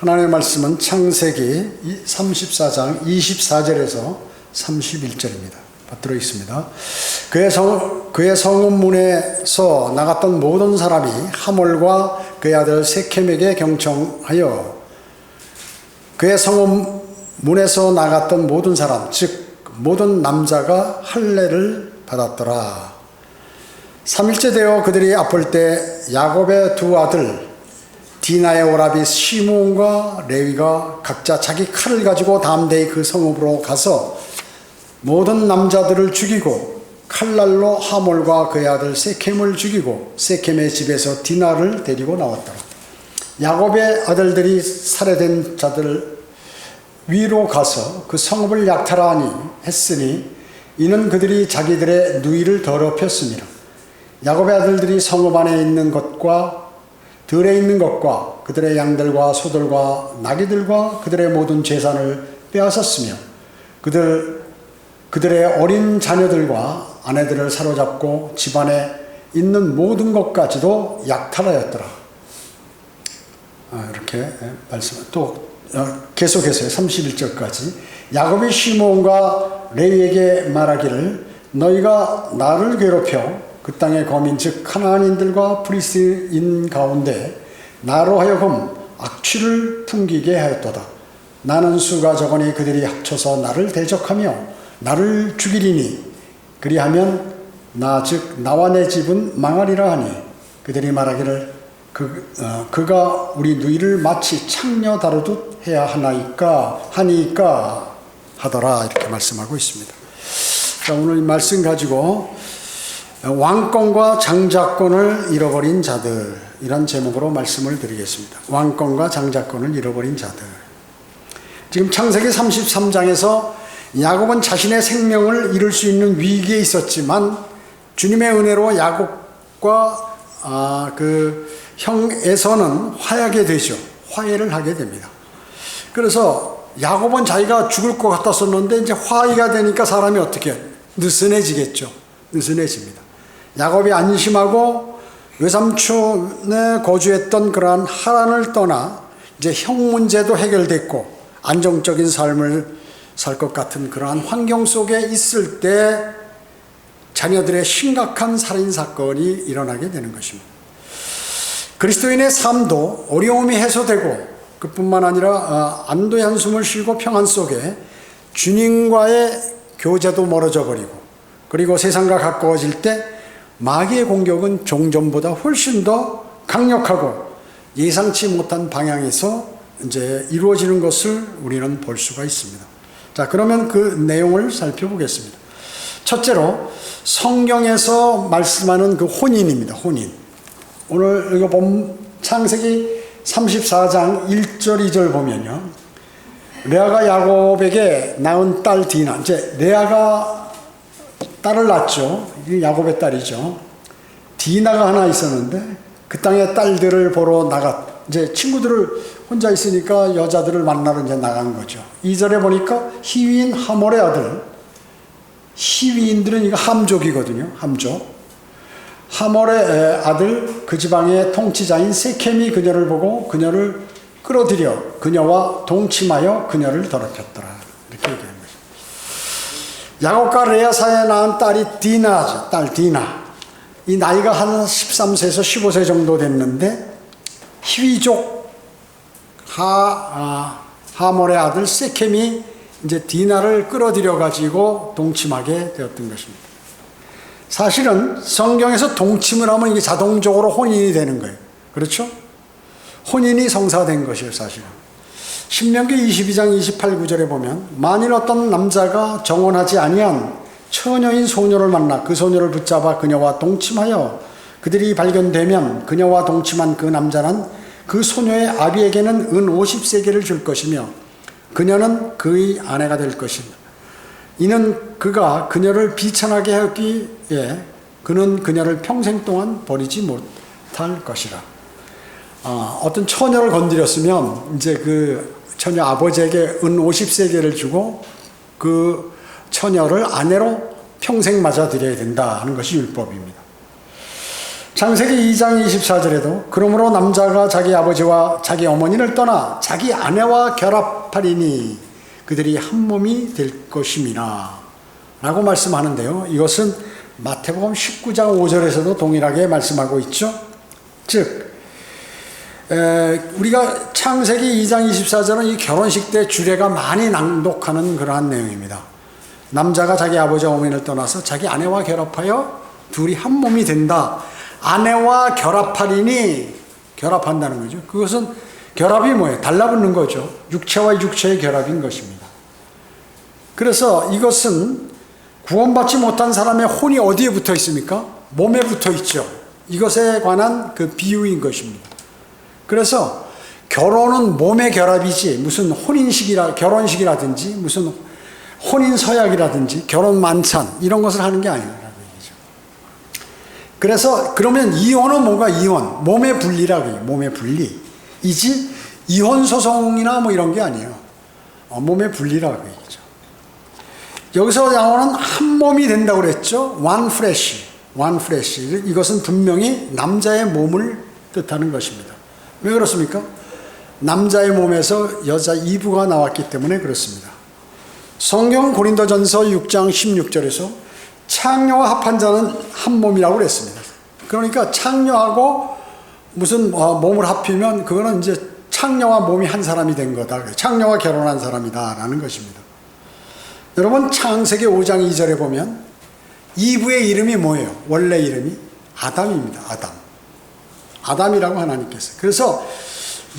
하나님의 말씀은 창세기 34장 24절에서 31절입니다. 받들어 있습니다. 그의 성읍문에서 나갔던 모든 사람이 하몰과 그의 아들 세켐에게 경청하여 그의 성읍문에서 나갔던 모든 사람, 즉 모든 남자가 할례를 받았더라. 3일째 되어 그들이 아플 때 야곱의 두 아들 디나의 오라비 시므온과 레위가 각자 자기 칼을 가지고 담대히 그 성읍으로 가서 모든 남자들을 죽이고 칼날로 하몰과 그의 아들 세켐을 죽이고 세켐의 집에서 디나를 데리고 나왔더라. 야곱의 아들들이 살해된 자들 위로 가서 그 성읍을 약탈하니 했으니 이는 그들이 자기들의 누이를 더럽혔습니다. 야곱의 아들들이 성읍 안에 있는 것과 들에 있는 것과 그들의 양들과 소들과 나귀들과 그들의 모든 재산을 빼앗았으며 그들의 어린 자녀들과 아내들을 사로잡고 집안에 있는 모든 것까지도 약탈하였더라. 이렇게 말씀 또 계속해서 31절까지 야곱이 시므온과 레위에게 말하기를 너희가 나를 괴롭혀 그 땅의 거민 즉 가나안인들과 프리스인 가운데 나로 하여금 악취를 풍기게 하였도다. 나는 수가 적으니 그들이 합쳐서 나를 대적하며 나를 죽이리니 그리하면 나와 내 집은 망하리라 하니 그들이 말하기를 그가 우리 누이를 마치 창녀 다루듯 해야 하니까 하더라. 이렇게 말씀하고 있습니다. 자, 오늘 이 말씀 가지고 왕권과 장자권을 잃어버린 자들, 이런 제목으로 말씀을 드리겠습니다. 왕권과 장자권을 잃어버린 자들. 지금 창세기 33장에서 야곱은 자신의 생명을 잃을 수 있는 위기에 있었지만 주님의 은혜로 야곱과 그 형 에서는 화해하게 되죠. 화해를 하게 됩니다. 그래서 야곱은 자기가 죽을 것 같았었는데 이제 화해가 되니까 사람이 어떻게 느슨해지겠죠. 느슨해집니다. 야곱이 안심하고 외삼촌에 거주했던 그러한 하란을 떠나 이제 형 문제도 해결됐고 안정적인 삶을 살 것 같은 그러한 환경 속에 있을 때 자녀들의 심각한 살인사건이 일어나게 되는 것입니다. 그리스도인의 삶도 어려움이 해소되고 그뿐만 아니라 안도의 한숨을 쉬고 평안 속에 주님과의 교제도 멀어져 버리고 그리고 세상과 가까워질 때 마귀의 공격은 종전보다 훨씬 더 강력하고 예상치 못한 방향에서 이제 이루어지는 것을 우리는 볼 수가 있습니다. 자, 그러면 그 내용을 살펴보겠습니다. 첫째로 성경에서 말씀하는 그 혼인입니다. 혼인. 오늘 이거 보면 창세기 34장 1절 2절 보면요. 레아가 야곱에게 낳은 딸 디나. 이제 레아가 딸을 낳았죠. 이게 야곱의 딸이죠. 디나가 하나 있었는데 그 땅의 딸들을 보러 이제 친구들을 혼자 있으니까 여자들을 만나러 이제 나간 거죠. 2절에 보니까 히위인 하몰의 아들. 히위인들은 이거 함족이거든요. 함족. 하몰의 아들 그 지방의 통치자인 세켐이 그녀를 보고 그녀를 끌어들여 그녀와 동침하여 그녀를 더럽혔더라. 이렇게 얘기하는 거죠. 야곱과 레아 사이에 낳은 딸이 디나죠. 딸 디나. 이 나이가 한 13세에서 15세 정도 됐는데 히위족 하몰의 아들 세켐이 이제 디나를 끌어들여 가지고 동침하게 되었던 것입니다. 사실은 성경에서 동침을 하면 이게 자동적으로 혼인이 되는 거예요. 그렇죠? 혼인이 성사된 것이에요, 사실은. 신명기 22장 28, 9절에 보면 만일 어떤 남자가 정혼하지 아니한 처녀인 소녀를 만나 그 소녀를 붙잡아 그녀와 동침하여 그들이 발견되면 그녀와 동침한 그 남자는 그 소녀의 아비에게는 은 50세겔을 줄 것이며 그녀는 그의 아내가 될 것이다. 이는 그가 그녀를 비천하게 하기에 그는 그녀를 평생 동안 버리지 못할 것이라. 어떤 처녀를 건드렸으면 이제 그 처녀 아버지에게 은 50세겔을 주고 그 처녀를 아내로 평생 맞아들여야 된다 하는 것이 율법입니다. 창세기 2장 24절에도 그러므로 남자가 자기 아버지와 자기 어머니를 떠나 자기 아내와 결합하리니 그들이 한 몸이 될 것임이라 라고 말씀하는데요. 이것은 마태복음 19장 5절에서도 동일하게 말씀하고 있죠. 즉 우리가 창세기 2장 24절은 이 결혼식 때 주례가 많이 낭독하는 그러한 내용입니다. 남자가 자기 아버지와 어머니를 떠나서 자기 아내와 결합하여 둘이 한 몸이 된다. 아내와 결합하리니 결합한다는 거죠. 그것은 결합이 뭐예요? 달라붙는 거죠. 육체와 육체의 결합인 것입니다. 그래서 이것은 구원받지 못한 사람의 혼이 어디에 붙어 있습니까? 몸에 붙어 있죠. 이것에 관한 그 비유인 것입니다. 그래서 결혼은 몸의 결합이지 무슨 결혼식이라든지 무슨 혼인 서약이라든지 결혼 만찬 이런 것을 하는 게 아니라고 얘기죠. 그래서 그러면 이혼은 뭔가 이혼, 몸의 분리라고 해요. 몸의 분리이지 이혼 소송이나 뭐 이런 게 아니에요. 몸의 분리라고 얘기죠. 여기서 나오는 한 몸이 된다고 그랬죠. one flesh. 이것은 분명히 남자의 몸을 뜻하는 것입니다. 왜 그렇습니까? 남자의 몸에서 여자 이브가 나왔기 때문에 그렇습니다. 성경 고린도전서 6장 16절에서 창녀와 합한 자는 한 몸이라고 그랬습니다. 그러니까 창녀하고 무슨 몸을 합히면 그거는 이제 창녀와 몸이 한 사람이 된 거다. 창녀와 결혼한 사람이다라는 것입니다. 여러분 창세기 5장 2절에 보면 이브의 이름이 뭐예요? 원래 이름이 아담입니다. 아담이라고 하나님께서. 그래서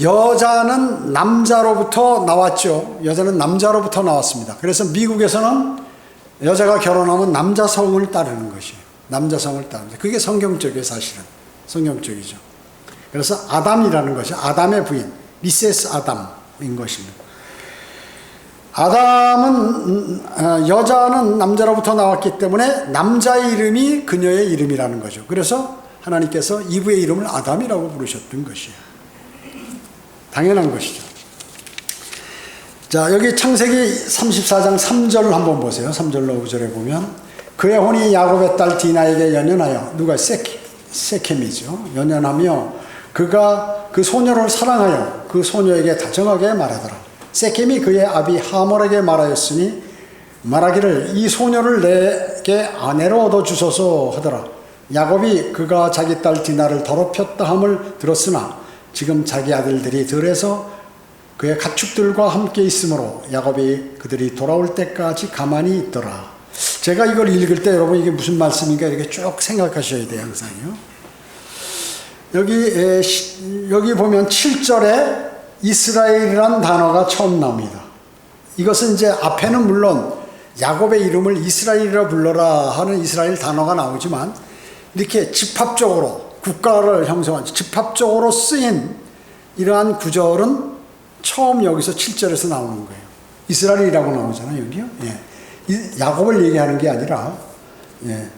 여자는 남자로부터 나왔죠. 여자는 남자로부터 나왔습니다. 그래서 미국에서는 여자가 결혼하면 남자 성을 따르는 것이에요. 남자 성을 따릅니다. 그게 성경적이에요, 사실은. 성경적이죠. 그래서 아담이라는 것이 아담의 부인, 미세스 아담인 것입니다. 아담은 여자는 남자로부터 나왔기 때문에 남자의 이름이 그녀의 이름이라는 거죠. 그래서 하나님께서 이브의 이름을 아담이라고 부르셨던 것이에요. 당연한 것이죠. 자, 여기 창세기 34장 3절을 한번 보세요. 3절로 5절에 보면 그의 혼이 야곱의 딸 디나에게 연연하여 누가 세켐이죠. 연연하며 그가 그 소녀를 사랑하여 그 소녀에게 다정하게 말하더라. 세켐이 그의 아비 하몰에게 말하였으니 말하기를 이 소녀를 내게 아내로 얻어주소서 하더라. 야곱이 그가 자기 딸 디나를 더럽혔다 함을 들었으나 지금 자기 아들들이 들에서 그의 가축들과 함께 있으므로 야곱이 그들이 돌아올 때까지 가만히 있더라. 제가 이걸 읽을 때 여러분 이게 무슨 말씀인가 이렇게 쭉 생각하셔야 돼요. 항상요. 여기 보면 7절에 이스라엘이라는 단어가 처음 나옵니다. 이것은 이제 앞에는 물론 야곱의 이름을 이스라엘이라 불러라 하는 이스라엘 단어가 나오지만 이렇게 집합적으로 국가를 형성한 집합적으로 쓰인 이러한 구절은 처음 여기서 7절에서 나오는 거예요. 이스라엘이라고 나오잖아요, 여기요. 예. 야곱을 얘기하는 게 아니라, 예.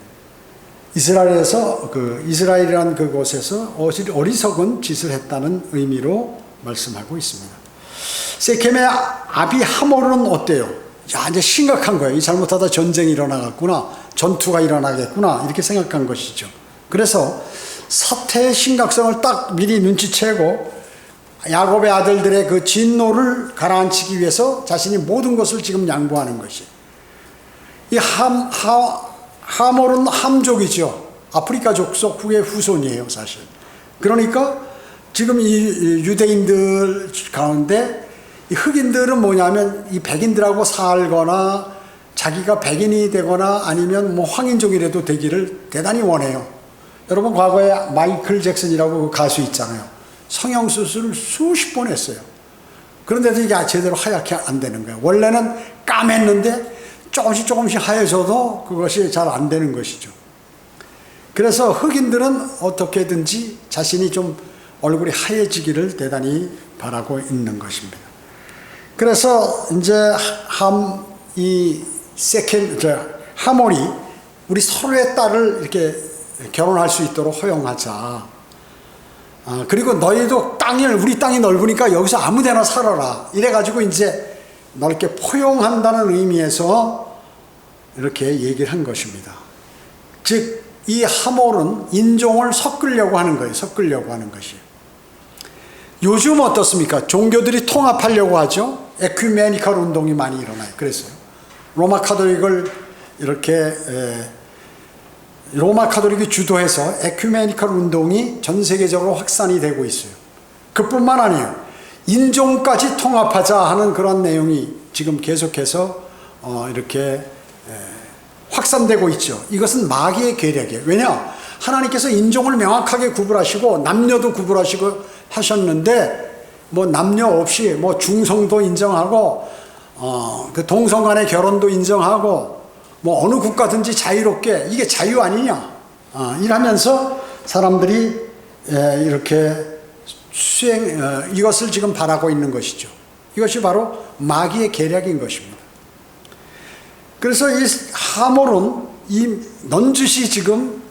이스라엘에서 이스라엘이라는 그곳에서 어리석은 짓을 했다는 의미로 말씀하고 있습니다. 세켐의 아비 하몰은 어때요? 야, 이제 심각한 거예요. 이 잘못하다 전쟁이 일어나겠구나, 전투가 일어나겠구나 이렇게 생각한 것이죠. 그래서 사태의 심각성을 딱 미리 눈치채고 야곱의 아들들의 그 진노를 가라앉히기 위해서 자신이 모든 것을 지금 양보하는 것이. 이 하몰은 함족이죠. 아프리카 족속 후의 후손이에요, 사실. 그러니까 지금 이 유대인들 가운데 이 흑인들은 뭐냐면 이 백인들하고 살거나 자기가 백인이 되거나 아니면 뭐 황인종이라도 되기를 대단히 원해요. 여러분 과거에 마이클 잭슨이라고 그 가수 있잖아요. 성형수술을 수십 번 했어요. 그런데도 이게 제대로 하얗게 안 되는 거예요. 원래는 까맸는데 조금씩 하얘져도 그것이 잘 안 되는 것이죠. 그래서 흑인들은 어떻게든지 자신이 좀 얼굴이 하얘지기를 대단히 바라고 있는 것입니다. 그래서 이제 하몰이 우리 서로의 딸을 이렇게 결혼할 수 있도록 허용하자. 그리고 너희도 우리 땅이 넓으니까 여기서 아무데나 살아라. 이래가지고 이제 넓게 포용한다는 의미에서 이렇게 얘기를 한 것입니다. 즉 이 하몰은 인종을 섞으려고 하는 거예요. 섞으려고 하는 것이에요. 요즘 어떻습니까? 종교들이 통합하려고 하죠. 에큐메니컬 운동이 많이 일어나요. 그래서요. 로마 카톨릭이 주도해서 에큐메니컬 운동이 전 세계적으로 확산이 되고 있어요. 그뿐만 아니에요. 인종까지 통합하자 하는 그런 내용이 지금 계속해서 이렇게 확산되고 있죠. 이것은 마귀의 계략이에요. 왜냐? 하나님께서 인종을 명확하게 구분하시고 남녀도 구분하시고 하셨는데 뭐 남녀 없이 뭐 중성도 인정하고 그 동성 간의 결혼도 인정하고 뭐 어느 국가든지 자유롭게, 이게 자유 아니냐 이러면서 사람들이 이렇게 이것을 지금 바라고 있는 것이죠. 이것이 바로 마귀의 계략인 것입니다. 그래서 이 하몰은 이 넌지시 지금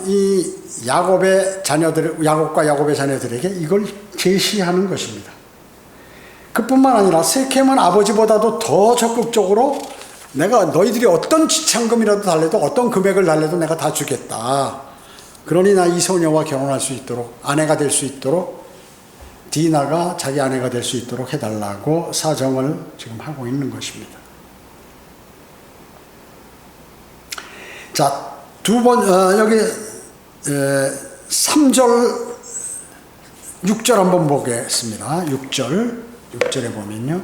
이 야곱과 야곱의 자녀들에게 이걸 제시하는 것입니다. 그뿐만 아니라 세켐은 아버지보다도 더 적극적으로 내가 너희들이 어떤 지참금이라도 달래도 어떤 금액을 달래도 내가 다 주겠다. 그러니 나 이 소녀와 결혼할 수 있도록, 아내가 될 수 있도록, 디나가 자기 아내가 될 수 있도록 해달라고 사정을 지금 하고 있는 것입니다. 자, 여기 3절, 6절 한번 보겠습니다. 6절에 보면요.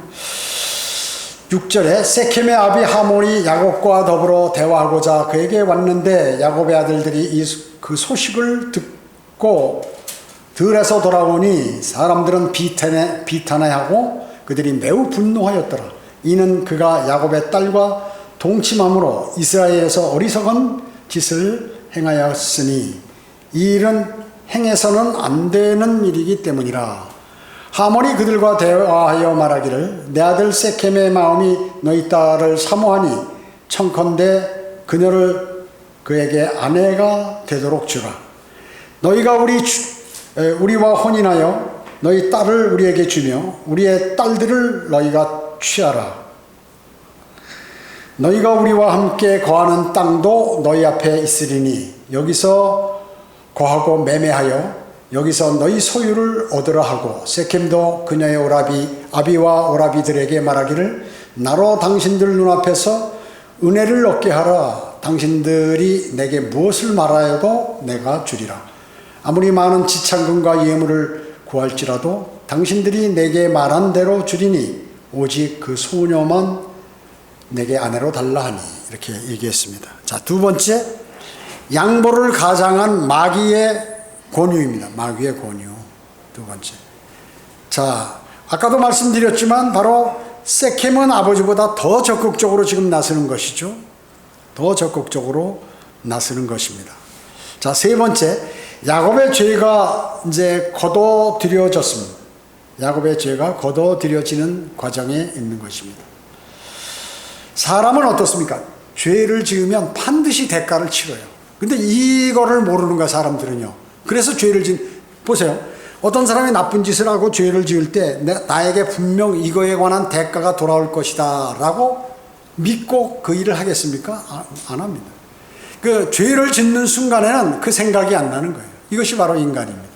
6절에 세켐의 아비 하몰이 야곱과 더불어 대화하고자 그에게 왔는데 야곱의 아들들이 그 소식을 듣고 들에서 돌아오니 사람들은 비탄해하고 그들이 매우 분노하였더라. 이는 그가 야곱의 딸과 동침함으로 이스라엘에서 어리석은 짓을 행하였으니 이 일은 행해서는 안 되는 일이기 때문이라. 하몰이 그들과 대화하여 말하기를 내 아들 세켐의 마음이 너희 딸을 사모하니 청컨대 그녀를 그에게 아내가 되도록 주라. 너희가 우리와 혼인하여 너희 딸을 우리에게 주며 우리의 딸들을 너희가 취하라. 너희가 우리와 함께 거하는 땅도 너희 앞에 있으리니 여기서 거하고 매매하여 여기서 너희 소유를 얻으라 하고 세켐도 그녀의 아비와 오라비들에게 말하기를 나로 당신들 눈앞에서 은혜를 얻게 하라. 당신들이 내게 무엇을 말하여도 내가 주리라. 아무리 많은 지참금과 예물을 구할지라도 당신들이 내게 말한 대로 주리니 오직 그 소녀만 내게 아내로 달라 하니. 이렇게 얘기했습니다. 자, 두 번째, 양보를 가장한 마귀의 권유입니다. 마귀의 권유. 두 번째. 자, 아까도 말씀드렸지만 바로 세켐은 아버지보다 더 적극적으로 지금 나서는 것이죠. 더 적극적으로 나서는 것입니다. 자, 세 번째, 야곱의 죄가 이제 거둬들여졌습니다. 야곱의 죄가 거둬들여지는 과정에 있는 것입니다. 사람은 어떻습니까? 죄를 지으면 반드시 대가를 치러요. 근데 이거를 모르는 거야, 사람들은요. 그래서 죄를 보세요. 어떤 사람이 나쁜 짓을 하고 죄를 지을 때 나에게 분명 이거에 관한 대가가 돌아올 것이다 라고 믿고 그 일을 하겠습니까? 안 합니다. 그 죄를 짓는 순간에는 그 생각이 안 나는 거예요. 이것이 바로 인간입니다.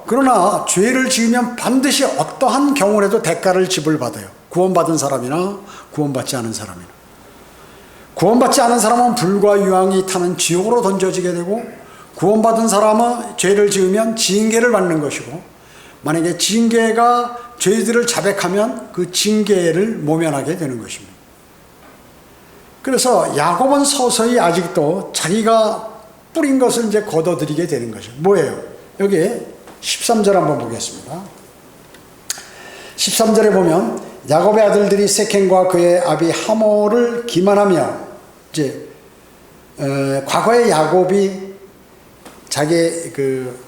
그러나 죄를 지으면 반드시 어떠한 경우라도 대가를 지불받아요. 구원받은 사람이나 구원받지 않은 사람이나. 구원받지 않은 사람은 불과 유황이 타는 지옥으로 던져지게 되고, 구원받은 사람은 죄를 지으면 징계를 받는 것이고, 만약에 징계가 죄들을 자백하면 그 징계를 모면하게 되는 것입니다. 그래서 야곱은 서서히 아직도 자기가 뿌린 것을 이제 거둬들이게 되는 것이죠. 뭐예요? 여기 13절 한번 보겠습니다. 13절에 보면 야곱의 아들들이 세켐과 그의 아비 하몰을 기만하며, 이제 과거에 야곱이 자기 그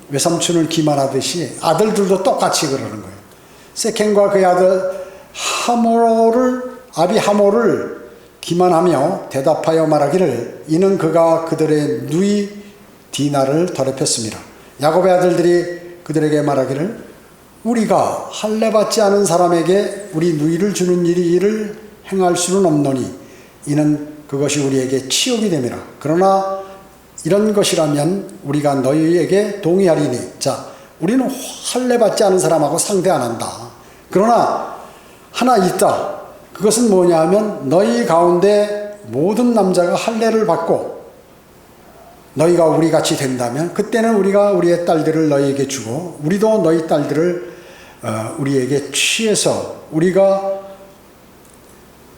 외삼촌을 기만하듯이 아들들도 똑같이 그러는 거예요. 세켐과 그의 아들 아비 하몰을 기만하며 대답하여 말하기를 이는 그가 그들의 누이 디나를 더럽혔습니다. 야곱의 아들들이 그들에게 말하기를 우리가 할례받지 않은 사람에게 우리 누이를 주는 일을 행할 수는 없노니 이는 그것이 우리에게 치욕이 됨이라. 그러나 이런 것이라면 우리가 너희에게 동의하리니. 자, 우리는 할례 받지 않은 사람하고 상대 안 한다. 그러나 하나 있다. 그것은 뭐냐 하면 너희 가운데 모든 남자가 할례를 받고 너희가 우리같이 된다면 그때는 우리가 우리의 딸들을 너희에게 주고 우리도 너희 딸들을 우리에게 취해서 우리가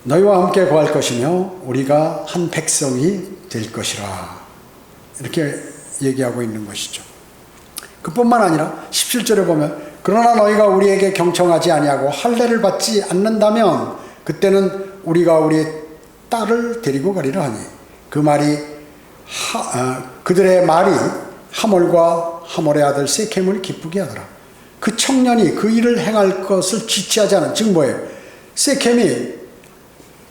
너희와 함께 거할 것이며 우리가 한 백성이 될 것이라. 이렇게 얘기하고 있는 것이죠. 그뿐만 아니라 17절에 보면 그러나 너희가 우리에게 경청하지 아니하고 할례를 받지 않는다면 그때는 우리가 우리의 딸을 데리고 가리라 하니. 그 말이 그들의 말이 하몰과 하몰의 아들 세켐을 기쁘게 하더라. 그 청년이 그 일을 행할 것을 지체하지 않은, 즉 뭐예요? 세켐이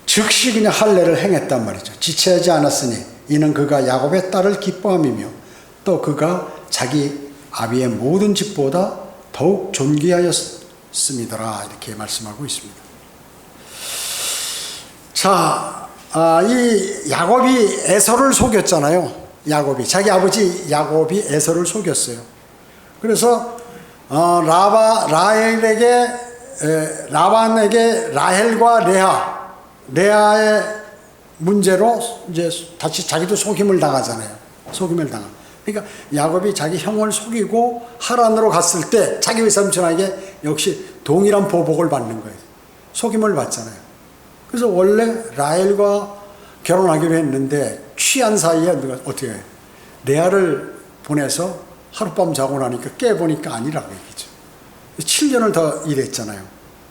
즉시 그냥 할례를 행했단 말이죠. 지체하지 않았으니 이는 그가 야곱의 딸을 기뻐함이며 또 그가 자기 아비의 모든 집보다 더욱 존귀하였음이더라. 이렇게 말씀하고 있습니다. 자, 이 야곱이 에서를 속였잖아요. 야곱이 자기 아버지 야곱이 에서를 속였어요. 그래서 라반에게 라헬과 레아의 문제로 이제 다시 자기도 속임을 당하잖아요. 속임을 당하. 그러니까 야곱이 자기 형을 속이고 하란으로 갔을 때 자기 외삼촌에게 역시 동일한 보복을 받는 거예요. 속임을 받잖아요. 그래서 원래 라헬과 결혼하기로 했는데 취한 사이에 누가 어떻게 해요? 레아를 보내서 하룻밤 자고 나니까 깨보니까 아니라고 얘기죠. 7년을 더 일했잖아요.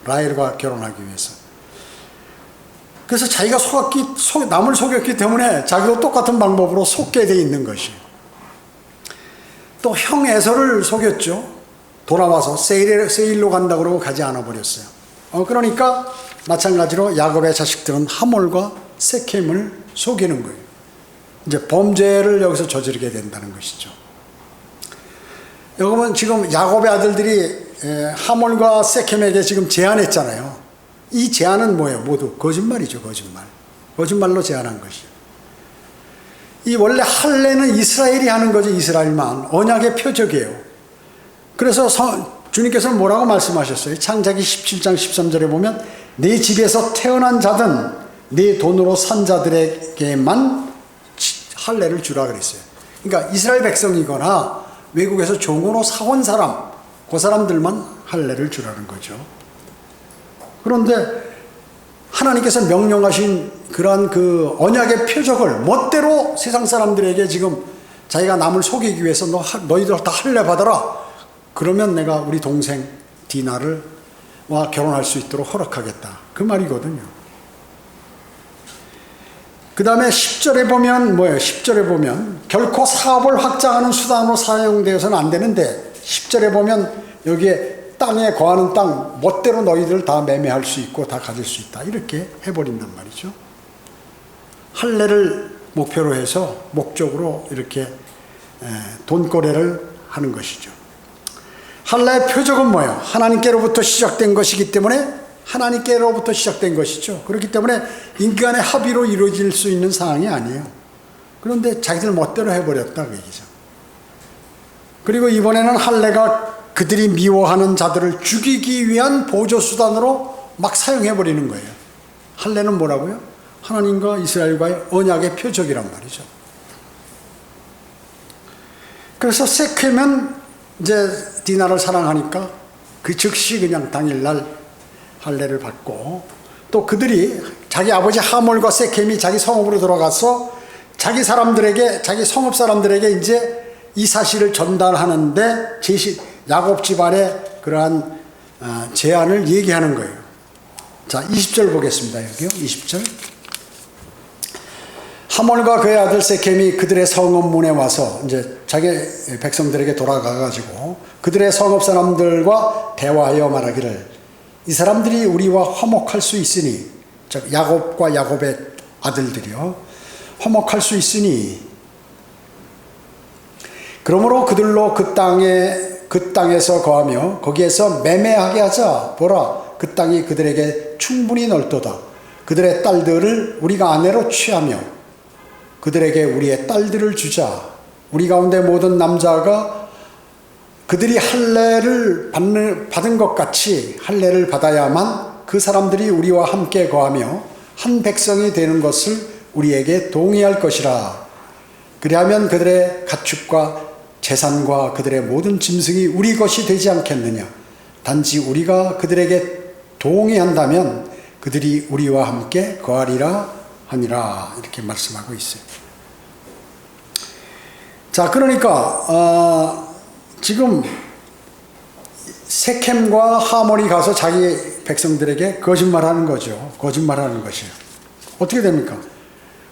라헬과 결혼하기 위해서. 그래서 자기가 남을 속였기 때문에 자기도 똑같은 방법으로 속게 돼 있는 것이에요. 또 형 에서를 속였죠. 돌아와서 세일로 간다 그러고 가지 않아 버렸어요. 그러니까 마찬가지로 야곱의 자식들은 하몰과 세켐을 속이는 거예요. 이제 범죄를 여기서 저지르게 된다는 것이죠. 여러분 지금 야곱의 아들들이 하몰과 세켐에게 지금 제안했잖아요. 이 제안은 뭐예요? 모두 거짓말이죠. 거짓말로 제안한 것이에요. 이 원래 할례는 이스라엘이 하는 거죠. 이스라엘만. 언약의 표적이에요. 그래서 주님께서는 뭐라고 말씀하셨어요? 창세기 17장 13절에 보면 네 집에서 태어난 자든 네 돈으로 산 자들에게만 할례를 주라 그랬어요. 그러니까 이스라엘 백성이거나 외국에서 종으로 사온 사람, 그 사람들만 할례를 주라는 거죠. 그런데 하나님께서 명령하신 그러한 그 언약의 표적을 멋대로 세상 사람들에게 지금 자기가 남을 속이기 위해서 너희들 다 할례 받아라. 그러면 내가 우리 동생 디나와 결혼할 수 있도록 허락하겠다. 그 말이거든요. 그 다음에 10절에 보면 뭐예요? 10절에 보면 결코 사업을 확장하는 수단으로 사용되어서는 안 되는데 10절에 보면 여기에 땅에 거하는 땅 멋대로 너희들 다 매매할 수 있고 다 가질 수 있다. 이렇게 해버린단 말이죠. 할례를 목표로 해서 목적으로 이렇게 돈거래를 하는 것이죠. 할례의 표적은 뭐예요? 하나님께로부터 시작된 것이기 때문에 하나님께로부터 시작된 것이죠. 그렇기 때문에 인간의 합의로 이루어질 수 있는 상황이 아니에요. 그런데 자기들 멋대로 해버렸다 그 얘기죠. 그리고 이번에는 할례가 그들이 미워하는 자들을 죽이기 위한 보조수단으로 막 사용해버리는 거예요. 할례는 뭐라고요? 하나님과 이스라엘과의 언약의 표적이란 말이죠. 그래서 세켐은 이제 디나를 사랑하니까 그 즉시 그냥 당일날 할례를 받고 또 그들이 자기 아버지 하몰과 세켐이 자기 성읍으로 들어가서 자기 사람들에게 자기 성읍 사람들에게 이제 이 사실을 전달하는데 야곱 집안의 그러한 제안을 얘기하는 거예요. 자, 20절 보겠습니다. 여기요. 20절. 하몰과 그의 아들 세켐이 그들의 성읍 문에 와서 이제 자기 백성들에게 돌아가가지고 그들의 성읍 사람들과 대화하여 말하기를 이 사람들이 우리와 화목할 수 있으니, 즉 야곱과 야곱의 아들들이요, 화목할 수 있으니 그러므로 그들로 그 땅에서 거하며 거기에서 매매하게 하자. 보라, 그 땅이 그들에게 충분히 넓도다. 그들의 딸들을 우리가 아내로 취하며 그들에게 우리의 딸들을 주자. 우리 가운데 모든 남자가 그들이 할례를 받은 것 같이 할례를 받아야만 그 사람들이 우리와 함께 거하며 한 백성이 되는 것을 우리에게 동의할 것이라. 그리하면 그들의 가축과 재산과 그들의 모든 짐승이 우리 것이 되지 않겠느냐. 단지 우리가 그들에게 동의한다면 그들이 우리와 함께 거하리라 하니라. 이렇게 말씀하고 있어요. 자, 그러니까 지금 세켐과 하몰이 가서 자기 백성들에게 거짓말하는 거죠. 거짓말하는 것이에요. 어떻게 됩니까?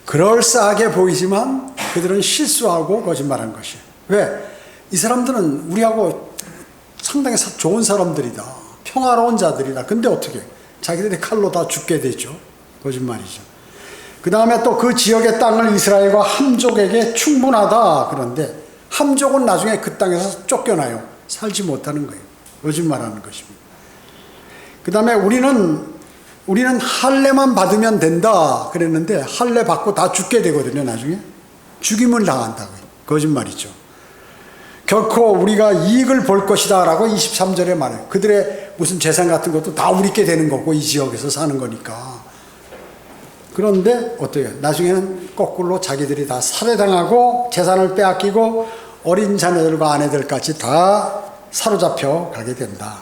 그럴싸하게 보이지만 그들은 실수하고 거짓말하는 것이에요. 왜? 이 사람들은 우리하고 상당히 좋은 사람들이다. 평화로운 자들이다. 근데 어떻게? 자기들이 칼로 다 죽게 되죠. 거짓말이죠. 그 다음에 또 그 지역의 땅을 이스라엘과 함족에게 충분하다. 그런데 함족은 나중에 그 땅에서 쫓겨나요. 살지 못하는 거예요. 거짓말하는 것입니다. 그 다음에 우리는 할례만 받으면 된다 그랬는데 할례 받고 다 죽게 되거든요. 나중에 죽임을 당한다고요. 거짓말이죠. 결코 우리가 이익을 볼 것이다 라고 23절에 말해요. 그들의 무슨 재산 같은 것도 다 우리께 되는 거고 이 지역에서 사는 거니까. 그런데 어때요? 나중에는 거꾸로 자기들이 다 살해당하고 재산을 빼앗기고 어린 자녀들과 아내들까지 다 사로잡혀 가게 된다.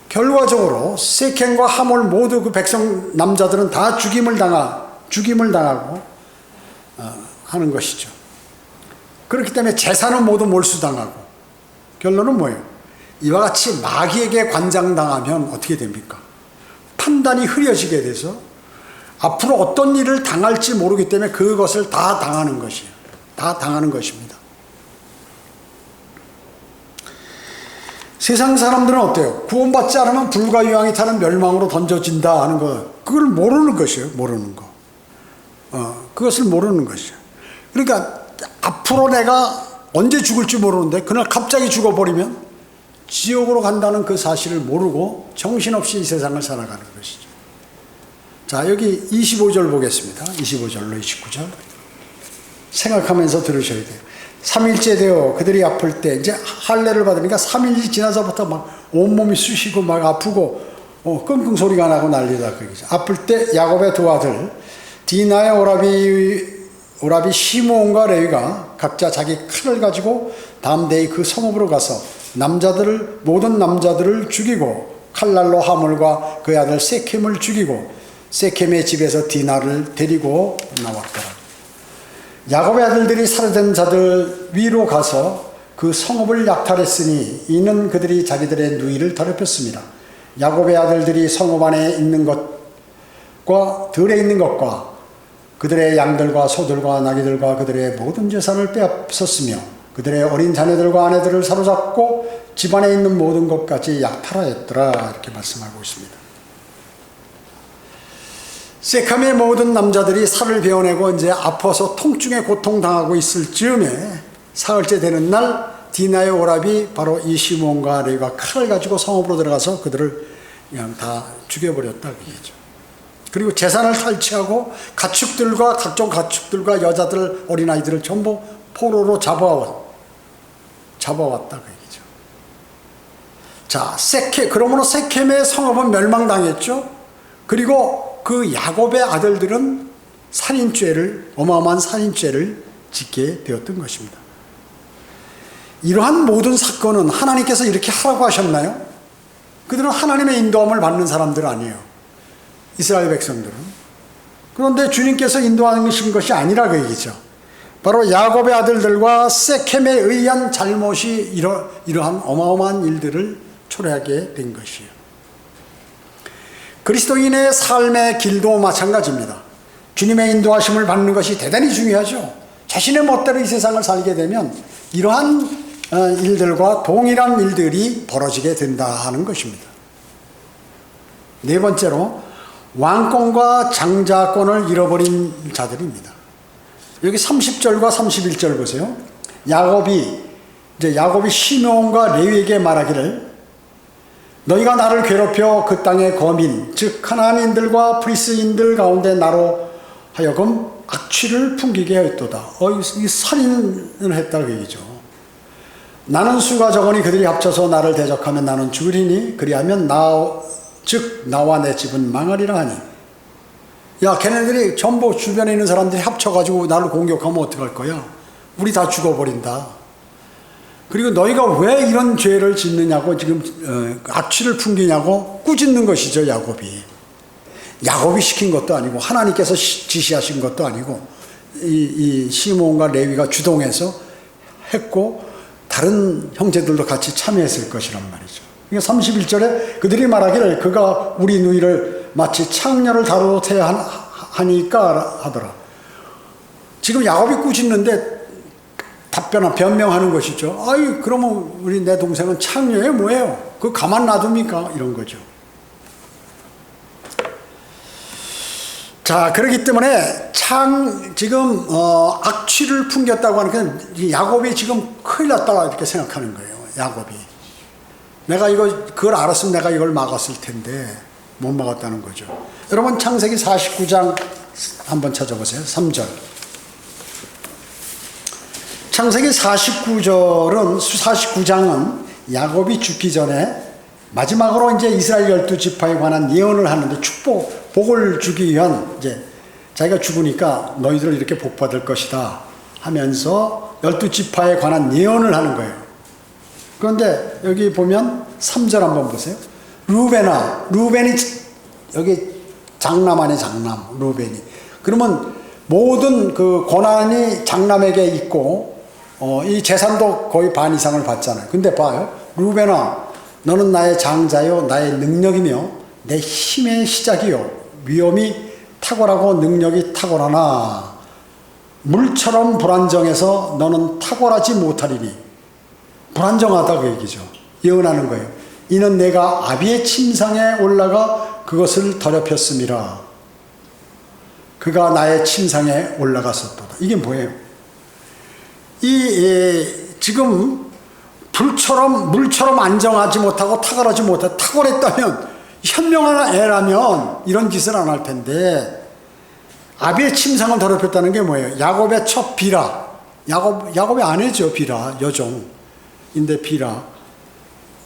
결과적으로 세켐과 하몰 모두 그 백성 남자들은 다 죽임을 당하고 하는 것이죠. 그렇기 때문에 재산은 모두 몰수당하고 결론은 뭐예요? 이와 같이 마귀에게 관장당하면 어떻게 됩니까? 판단이 흐려지게 돼서 앞으로 어떤 일을 당할지 모르기 때문에 그것을 다 당하는 것이에요. 다 당하는 것입니다. 세상 사람들은 어때요? 구원받지 않으면 불과 유황이 타는 멸망으로 던져진다 하는 거, 그걸 모르는 것이에요. 모르는 거. 그것을 모르는 것이에요. 그러니까 앞으로 내가 언제 죽을지 모르는데 그날 갑자기 죽어버리면 지옥으로 간다는 그 사실을 모르고 정신없이 이 세상을 살아가는 것이죠. 자, 여기 25절 보겠습니다. 25절로 29절. 생각하면서 들으셔야 돼요. 3일째 되어 그들이 아플 때, 이제 할례를 받으니까 3일이 지나서부터 막 온몸이 쑤시고 막 아프고 끙끙 소리가 나고 난리다. 그러죠. 아플 때 야곱의 두 아들 디나의 오라비 시므온과 레위가 각자 자기 칼을 가지고 다음 데이 그 성읍으로 가서 모든 남자들을 죽이고 칼날로 하몰과 그의 아들 세켐을 죽이고 세켐의 집에서 디나를 데리고 나왔더라. 야곱의 아들들이 살해된 자들 위로 가서 그 성읍을 약탈했으니 이는 그들이 자기들의 누이를 더럽혔습니다. 야곱의 아들들이 성읍 안에 있는 것과 들에 있는 것과 그들의 양들과 소들과 나귀들과 그들의 모든 재산을 빼앗았으며 그들의 어린 자녀들과 아내들을 사로잡고 집안에 있는 모든 것까지 약탈하였더라. 이렇게 말씀하고 있습니다. 세켐의 모든 남자들이 살을 베어내고 이제 아파서 통증에 고통당하고 있을 즈음에 사흘째 되는 날 디나의 오라비 바로 이 시므온과 레위가 칼을 가지고 성읍으로 들어가서 그들을 그냥 다 죽여버렸다 그얘기죠. 그리고 재산을 탈취하고 가축들과 각종 가축들과 여자들 어린아이들을 전부 포로로 잡아왔다 그 얘기죠. 자, 그러므로 세켐의 성읍은 멸망당했죠. 그리고 그 야곱의 아들들은 어마어마한 살인죄를 짓게 되었던 것입니다. 이러한 모든 사건은 하나님께서 이렇게 하라고 하셨나요? 그들은 하나님의 인도함을 받는 사람들 아니에요. 이스라엘 백성들은. 그런데 주님께서 인도하신 것이 아니라 그 얘기죠. 바로 야곱의 아들들과 세켐에 의한 잘못이 이러한 어마어마한 일들을 초래하게 된 것이에요. 그리스도인의 삶의 길도 마찬가지입니다. 주님의 인도하심을 받는 것이 대단히 중요하죠. 자신의 멋대로 이 세상을 살게 되면 이러한 일들과 동일한 일들이 벌어지게 된다 하는 것입니다. 네 번째로 왕권과 장자권을 잃어버린 자들입니다. 여기 30절과 31절 보세요. 야곱이 시므온과 레위에게 말하기를 너희가 나를 괴롭혀 그 땅의 거민 즉 가나안인들과 프리스인들 가운데 나로 하여금 악취를 풍기게 하였도다. 이 살인을 했다고 얘기죠. 나는 수가 적으니 그들이 합쳐서 나를 대적하면 나는 죽으리니 그리하면 즉 나와 내 집은 망하리라 하니. 야, 걔네들이 전부 주변에 있는 사람들이 합쳐가지고 나를 공격하면 어떡할 거야? 우리 다 죽어버린다. 그리고 너희가 왜 이런 죄를 짓느냐고 지금 악취를 풍기냐고 꾸짖는 것이죠. 야곱이 시킨 것도 아니고 하나님께서 지시하신 것도 아니고 이 시몬과 레위가 주동해서 했고 다른 형제들도 같이 참여했을 것이란 말이죠. 그러니까 31절에 그들이 말하기를 그가 우리 누이를 마치 창녀를 다루듯 하니까 하더라. 지금 야곱이 꾸짖는데 변명하는 것이죠. 아이, 그러면 내 동생은 창녀예요? 뭐예요? 그거 가만 놔둡니까? 이런 거죠. 자, 그렇기 때문에 지금 악취를 풍겼다고 하니까 야곱이 지금 큰일 났다 이렇게 생각하는 거예요. 야곱이. 내가 그걸 알았으면 내가 이걸 막았을 텐데 못 막았다는 거죠. 여러분 창세기 49장 한번 찾아보세요. 3절. 창세기 49장은 야곱이 죽기 전에 마지막으로 이제 이스라엘 12지파에 관한 예언을 하는데 복을 주기 위한 이제 자기가 죽으니까 너희들 이렇게 복 받을 것이다 하면서 12지파에 관한 예언을 하는 거예요. 그런데 여기 보면 3절 한번 보세요. 루벤이 여기 장남 아니 장남 루벤이. 그러면 모든 그 권한이 장남에게 있고 이 재산도 거의 반 이상을 받잖아요. 근데 봐요. 루벤아, 너는 나의 장자요 나의 능력이며 내 힘의 시작이요 위엄이 탁월하고 능력이 탁월하나 물처럼 불안정해서 너는 탁월하지 못하리니. 불안정하다 그 얘기죠. 예언하는 거예요. 이는 내가 아비의 침상에 올라가 그것을 더럽혔음이라. 그가 나의 침상에 올라갔었도다. 이게 뭐예요? 지금 물처럼 안정하지 못하고 탁월하지 못하고 탁월했다면 현명한 애라면 이런 짓을 안 할 텐데 아비의 침상을 더럽혔다는 게 뭐예요? 야곱의 첫 비라. 야곱의 아내죠. 비라. 여종인데 비라.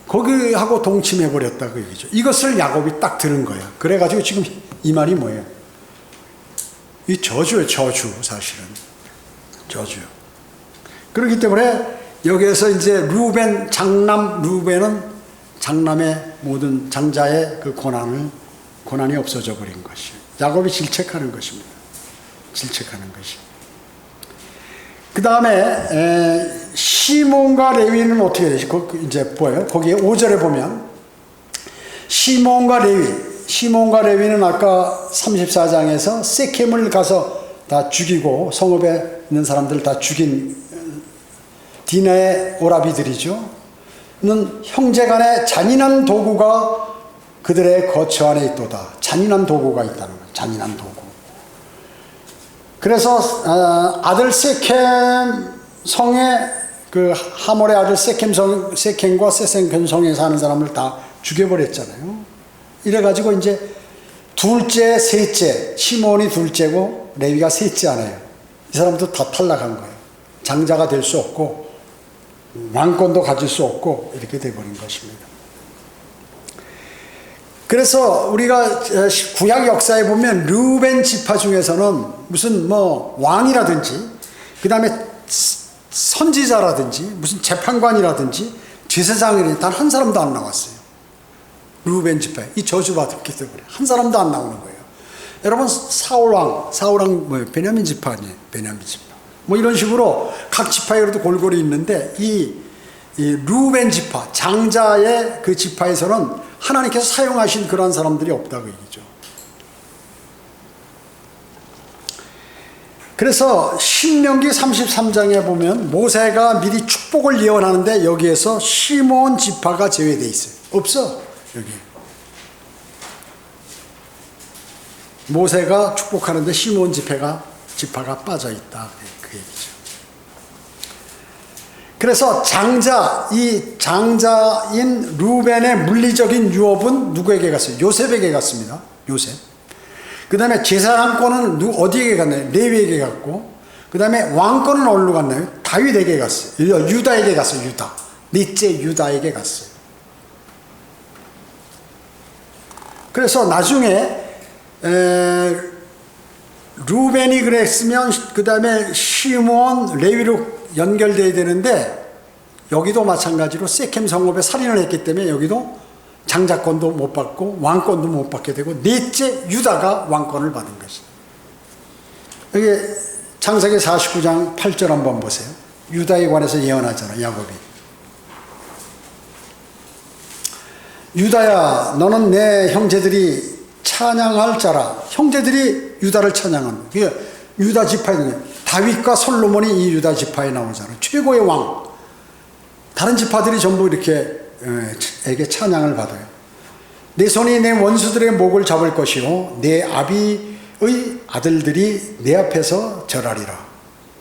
거기하고 동침해버렸다 그 얘기죠. 이것을 야곱이 딱 들은 거예요. 그래가지고 지금 이 말이 뭐예요? 이 저주예요. 저주. 사실은 저주. 그렇기 때문에 여기에서 이제 루벤은 장남의 모든 장자의 그 고난이 없어져 버린 것이에요. 야곱이 질책하는 것입니다. 질책하는 것이. 그 다음에 시몬과 레위는 어떻게 되지? 이제 뭐예요? 거기에 5절에 보면 시몬과 레위는 아까 34장에서 세켐을 가서 다 죽이고 성읍에 있는 사람들 다 죽인 디나의 오라비들이죠. 는 형제간의 잔인한 도구가 그들의 거처 안에 있도다. 잔인한 도구가 있다는 거예요. 잔인한 도구. 그래서 아들 세켐 성에 그 하몰의 아들 세켐과 세셈 성에 사는 사람을 다 죽여버렸잖아요. 이래가지고 이제 둘째, 셋째, 시몬이 둘째고 레위가 셋째 아내예요. 이 사람도 다 탈락한 거예요. 장자가 될 수 없고 왕권도 가질 수 없고 이렇게 돼버린 것입니다. 그래서 우리가 구약 역사에 보면 르우벤 지파 중에서는 무슨 왕이라든지 그 다음에 선지자라든지 무슨 재판관이라든지 제사장이라든지 단 한 사람도 안 나왔어요. 르우벤 지파에 이 저주받았기 때문에 한 사람도 안 나오는 거예요. 여러분 사울왕 뭐예요? 베냐민 지파 아니에요? 베냐민 지파. 이런 식으로 각 지파에 그래도 골고루 있는데 이 르우벤 지파 장자의 그 지파에서는 하나님께서 사용하신 그런 사람들이 없다고 얘기죠. 그래서 신명기 33장에 보면 모세가 미리 축복을 예언하는데 여기에서 시몬 지파가 제외되어 있어요. 없어 여기. 모세가 축복하는데 시몬 지파가 빠져 있다 그 얘기죠. 그래서 이 장자인 루벤의 물리적인 유업은 누구에게 갔어요? 요셉에게 갔습니다. 요셉. 그 다음에 제사장권은 어디에게 갔나요? 레위에게 갔고, 그 다음에 왕권은 어디로 갔나요? 다윗에게 갔어요. 유다에게 갔어요. 유다. 넷째 유다에게 갔어요. 그래서 나중에 루벤이 그랬으면 그 다음에 시므온, 레위로 연결돼야 되는데, 여기도 마찬가지로 세켐 성읍에 살인을 했기 때문에 여기도 장자권도 못 받고 왕권도 못 받게 되고 넷째 유다가 왕권을 받은 것입니다. 여기 창세기 49장 8절 한번 보세요. 유다에 관해서 예언하잖아, 야곱이. 유다야, 너는 내 형제들이 찬양할 자라. 형제들이 유다를 찬양한. 유다 지파에 다윗과 솔로몬이 이 유다 지파에 나오잖아요. 최고의 왕. 다른 지파들이 전부 이렇게 에게 찬양을 받아요. 내 손이 내 원수들의 목을 잡을 것이요 내 아비의 아들들이 내 앞에서 절하리라.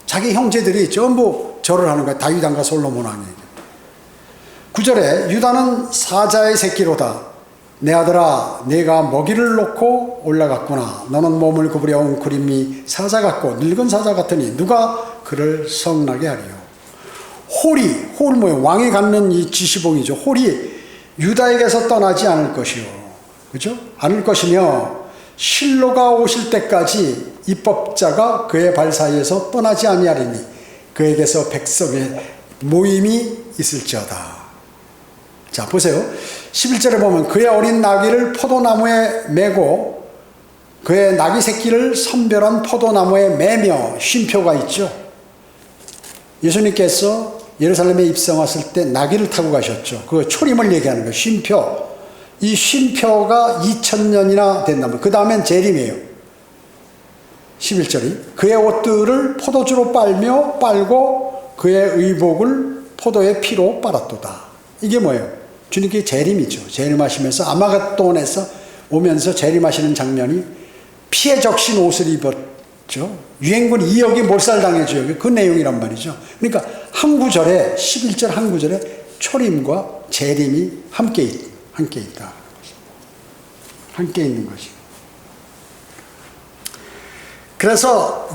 자기 형제들이 전부 절을 하는 거예요. 다윗 왕과 솔로몬 왕에게. 9절에 유다는 사자의 새끼로다. 내 아들아, 내가 먹이를 놓고 올라갔구나. 너는 몸을 구부려 웅크림이 사자 같고 늙은 사자 같으니 누가 그를 성나게 하리요. 홀 뭐예요? 왕이 갖는 이 지시봉이죠. 홀이 유다에게서 떠나지 않을 것이요. 그죠? 않을 것이며 실로가 오실 때까지 입법자가 그의 발 사이에서 떠나지 아니하리니 그에게서 백성의 모임이 있을지어다. 자, 보세요. 11절에 보면 그의 어린 나귀를 포도나무에 메고 그의 나귀 새끼를 선별한 포도나무에 매며 쉼표가 있죠. 예수님께서 예루살렘에 입성하실 때 나귀를 타고 가셨죠. 그 초림을 얘기하는 거예요. 쉼표. 이 쉼표가 2000년이나 된다면 그 다음엔 재림이에요. 11절이 그의 옷들을 포도주로 빨고 그의 의복을 포도의 피로 빨았도다. 이게 뭐예요? 주님께 재림이죠. 재림하시면서 아마겟돈에서 오면서 재림하시는 장면이 피에 적신 옷을 입었죠. 유행군 2억이 몰살당해줘요. 그 내용이란 말이죠. 그러니까 한 구절에 11절 한 구절에 초림과 재림이 함께 있다. 함께 있는 것이고. 그래서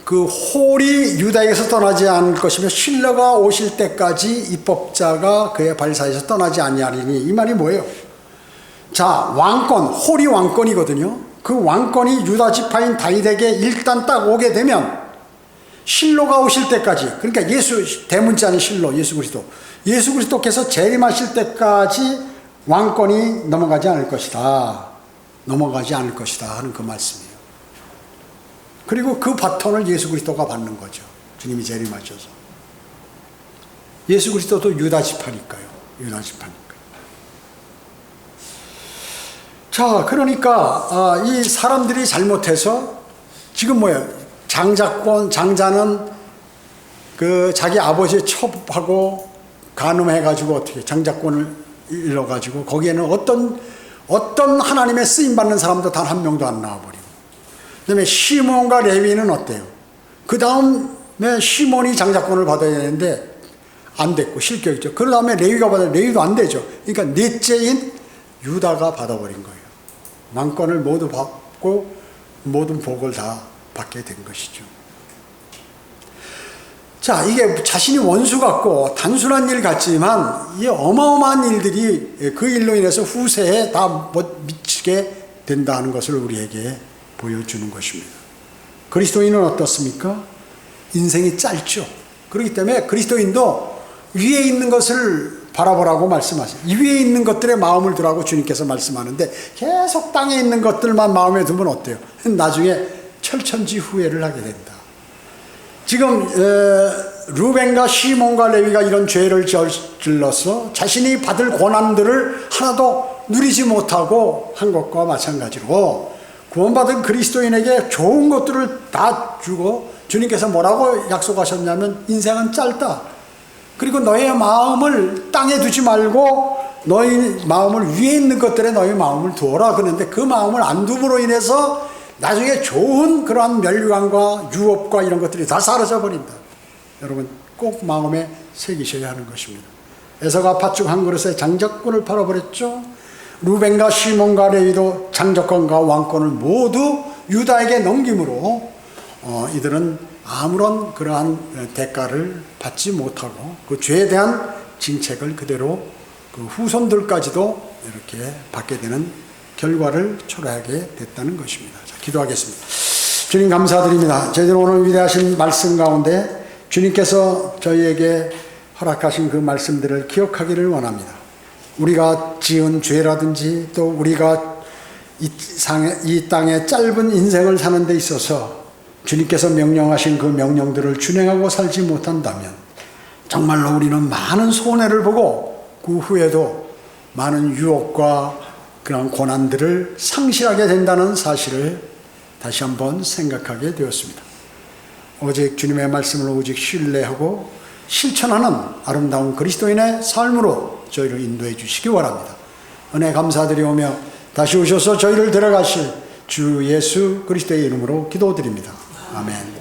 그 홀이 유다에게서 떠나지 않을 것이며 실로가 오실 때까지 입법자가 그의 발 사이에서 떠나지 아니하리니. 이 말이 뭐예요? 자, 왕권, 홀이 왕권이거든요. 그 왕권이 유다 지파인 다윗에게 일단 딱 오게 되면 실로가 오실 때까지, 그러니까 대문자는 실로, 예수 그리스도께서 재림하실 때까지 왕권이 넘어가지 않을 것이다 하는 그 말씀이에요. 그리고 그 바톤을 예수 그리스도가 받는 거죠. 주님이 재림하셔서. 예수 그리스도도 유다 지파니까요. 자, 그러니까 이 사람들이 잘못해서 지금 뭐예요? 장자는 그 자기 아버지 첩하고 간음해가지고 어떻게 장자권을 잃어가지고 거기에는 어떤 하나님의 쓰임 받는 사람도 단 한 명도 안 나와버리고. 그다음에 시몬과 레위는 어때요? 그 다음에 시몬이 장자권을 받아야 되는데 안 됐고 실격이죠. 그 다음에 레위가 받아야 레위도 안 되죠. 그러니까 넷째인 유다가 받아버린 거예요. 왕권을 모두 받고 모든 복을 다 받게 된 것이죠. 자, 이게 자신이 원수 같고 단순한 일 같지만 이 어마어마한 일들이 그 일로 인해서 후세에 다 미치게 된다는 것을 우리에게 보여주는 것입니다. 그리스도인은 어떻습니까? 인생이 짧죠. 그렇기 때문에 그리스도인도 위에 있는 것을 바라보라고 말씀하세요. 이 위에 있는 것들에 마음을 두라고 주님께서 말씀하는데 계속 땅에 있는 것들만 마음에 두면 어때요? 나중에 철천지 후회를 하게 된다. 지금 루벤과 시몬과 레위가 이런 죄를 저질러서 자신이 받을 고난들을 하나도 누리지 못하고 한 것과 마찬가지로 구원받은 그리스도인에게 좋은 것들을 다 주고 주님께서 뭐라고 약속하셨냐면 인생은 짧다. 그리고 너의 마음을 땅에 두지 말고 너희 마음을 위에 있는 것들에 너희 마음을 두어라. 그런데 그 마음을 안 둠으로 인해서 나중에 좋은 그러한 멸류관과 유업과 이런 것들이 다 사라져 버린다. 여러분 꼭 마음에 새기셔야 하는 것입니다. 에서가 팥죽 한 그릇에 장작권을 팔아버렸죠. 루벤과 시몬과 레위도 장작권과 왕권을 모두 유다에게 넘김으로 이들은 아무런 그러한 대가를 받지 못하고 그 죄에 대한 징책을 그대로 그 후손들까지도 이렇게 받게 되는 결과를 초래하게 됐다는 것입니다. 자, 기도하겠습니다. 주님 감사드립니다. 저희들 오늘 위대하신 말씀 가운데 주님께서 저희에게 허락하신 그 말씀들을 기억하기를 원합니다. 우리가 지은 죄라든지 또 우리가 이 땅의 짧은 인생을 사는 데 있어서 주님께서 명령하신 그 명령들을 준행하고 살지 못한다면 정말로 우리는 많은 손해를 보고 그 후에도 많은 유혹과 그런 고난들을 상실하게 된다는 사실을 다시 한번 생각하게 되었습니다. 오직 주님의 말씀을 오직 신뢰하고 실천하는 아름다운 그리스도인의 삶으로 저희를 인도해 주시기 바랍니다. 은혜 감사드리오며 다시 오셔서 저희를 데려가실 주 예수 그리스도의 이름으로 기도드립니다. 아멘.